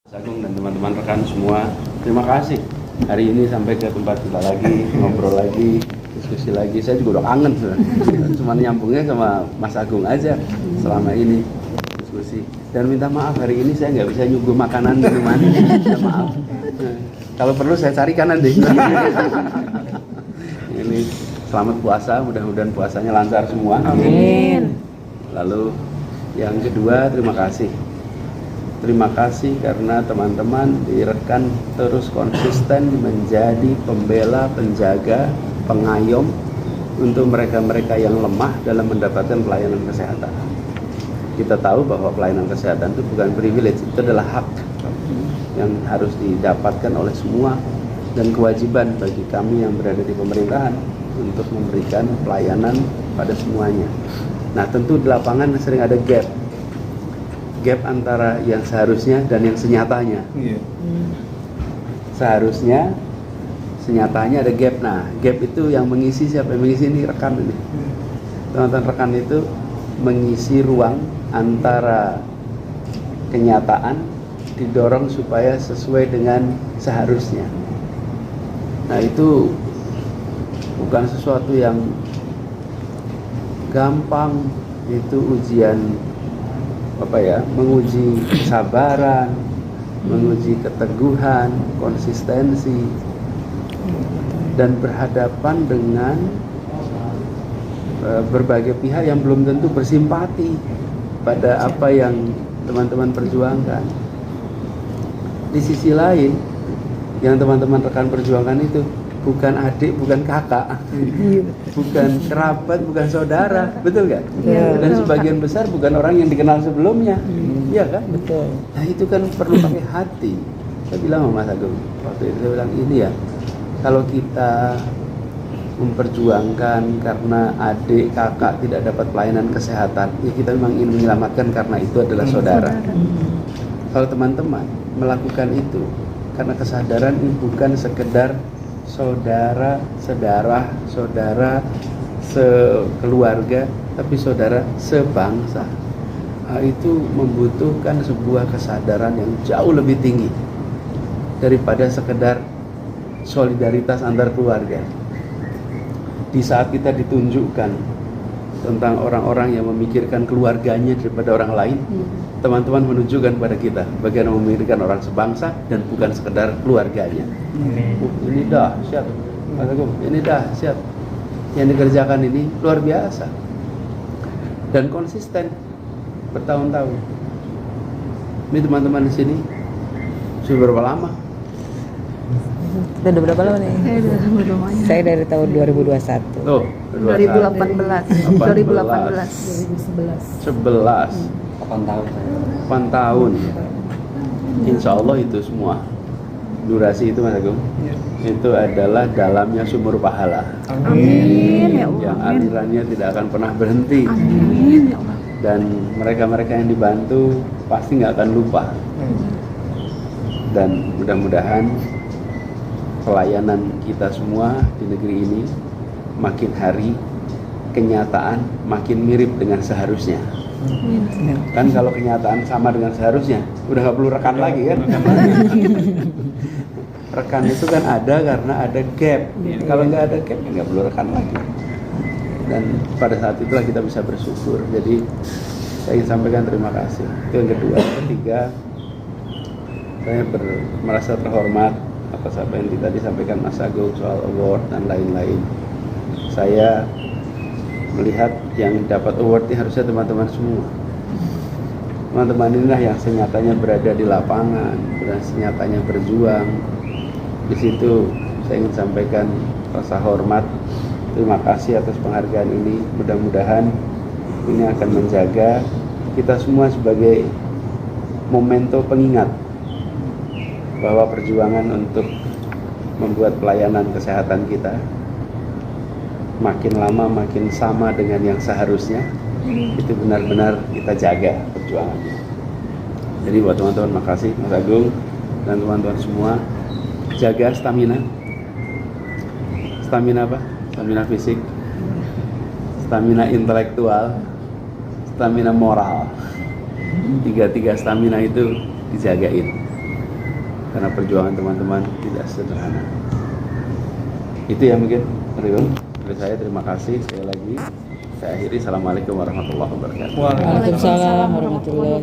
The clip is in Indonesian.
Mas Agung dan teman-teman rekan semua, terima kasih. Hari ini sampai ke tempat kita lagi, ngobrol lagi, diskusi lagi. Saya juga udah kangen sebenarnya. Cuma nyambungnya sama Mas Agung aja selama ini diskusi. Dan minta maaf hari ini saya nggak bisa nyuguh makanan minuman. Minta maaf. Kalau perlu saya carikan nanti. Ini selamat puasa, mudah-mudahan puasanya lancar semua. Amin. Lalu yang kedua, terima kasih. Terima kasih karena teman-teman direkan terus konsisten menjadi pembela, penjaga, pengayom untuk mereka-mereka yang lemah dalam mendapatkan pelayanan kesehatan. Kita tahu bahwa pelayanan kesehatan itu bukan privilege, itu adalah hak yang harus didapatkan oleh semua dan kewajiban bagi kami yang berada di pemerintahan untuk memberikan pelayanan pada semuanya. Nah, tentu di lapangan sering ada gap antara yang seharusnya dan yang senyatanya. Seharusnya, senyatanya ada gap. Nah, gap itu yang mengisi siapa? Yang mengisi ini rekan ini. Teman-teman rekan itu mengisi ruang antara kenyataan didorong supaya sesuai dengan seharusnya. Nah, itu bukan sesuatu yang gampang, itu ujian menguji kesabaran, menguji keteguhan, konsistensi, dan berhadapan dengan berbagai pihak yang belum tentu bersimpati pada apa yang teman-teman perjuangkan. Di sisi lain, yang teman-teman rekan perjuangkan itu bukan adik, bukan kakak, bukan kerabat, bukan saudara, betul nggak? Ya, dan sebagian besar bukan orang yang dikenal sebelumnya, iya kan? Betul. Nah, itu kan perlu pakai hati. Saya bilang sama Mas Agung waktu itu, saya bilang ini ya, kalau kita memperjuangkan karena adik, kakak tidak dapat pelayanan kesehatan, ya kita memang ingin menyelamatkan karena itu adalah saudara. Kalau teman-teman melakukan itu karena kesadaran ini bukan sekedar saudara sekeluarga, tapi saudara sebangsa. Itu membutuhkan sebuah kesadaran yang jauh lebih tinggi daripada sekedar solidaritas antar keluarga. Di saat kita ditunjukkan tentang orang-orang yang memikirkan keluarganya daripada orang lain, teman-teman menunjukkan pada kita bagaimana memikirkan orang sebangsa dan bukan sekedar keluarganya. Ini dahsyat, ini dahsyat. Yang dikerjakan ini luar biasa dan konsisten bertahun-tahun. Ini teman-teman di sini sudah berapa lama? Kita udah berapa lama nih? Saya dari tahun 2021. Oh, 2018. 11 8 tahun. Insya Allah itu semua durasi itu, Mas Agung, itu adalah dalamnya sumur pahala. Amin ya Allah. Yang alirannya tidak akan pernah berhenti. Amin ya Allah. Dan mereka-mereka yang dibantu pasti nggak akan lupa. Dan mudah-mudahan pelayanan kita semua di negeri ini makin hari kenyataan makin mirip dengan seharusnya. Kan kalau kenyataan sama dengan seharusnya udah nggak perlu rekan lagi kan. Rekan itu kan ada karena ada gap. Kalau nggak ada gap nggak perlu rekan lagi. Dan pada saat itulah kita bisa bersyukur. Jadi saya ingin sampaikan terima kasih. Itu yang kedua. Yang ketiga, saya merasa terhormat atas apa yang tadi disampaikan Mas Agung soal award dan lain-lain. Saya melihat yang dapat award ini harusnya teman-teman semua. Teman-teman inilah yang senyatanya berada di lapangan, dan senyatanya berjuang. Di situ saya ingin sampaikan rasa hormat. Terima kasih atas penghargaan ini. Mudah-mudahan ini akan menjaga kita semua sebagai memento pengingat bahwa perjuangan untuk membuat pelayanan kesehatan kita makin lama makin sama dengan yang seharusnya. Itu benar-benar kita jaga perjuangannya. Jadi buat teman-teman, makasih Mas Agung dan teman-teman semua. Jaga stamina apa? Stamina fisik, stamina intelektual, stamina moral. Tiga stamina itu dijagain. karena perjuangan teman-teman tidak sederhana. Itu ya mungkin Rio dari saya. Terima kasih sekali lagi. Saya akhiri. Assalamualaikum warahmatullahi wabarakatuh. Waalaikumsalam warahmatullahi